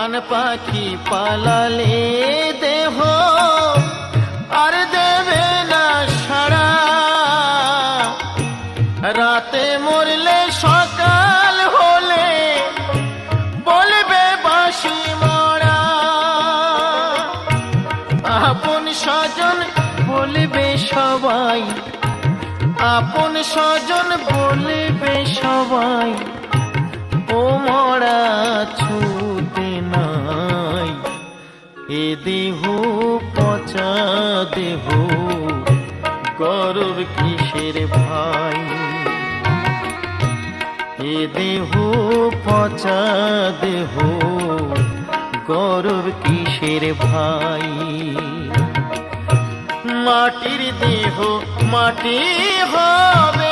প্রাণ পাখি পালালে দেহ আর দেবে না সাড়া, রাতে মরলে সকাল হলে বলবে বাঁশি মরা। আপন স্বজন বলবে সবাই, আপন স্বজন বলবে সবাই, ও মরা ছুতে নাই। এ দেহ পচা দেহ গর্ব কিসের ভাই, এ দেহ পচা দেহ গর্ব কিসের ভাই। মাটির দেহ মাটি হবে,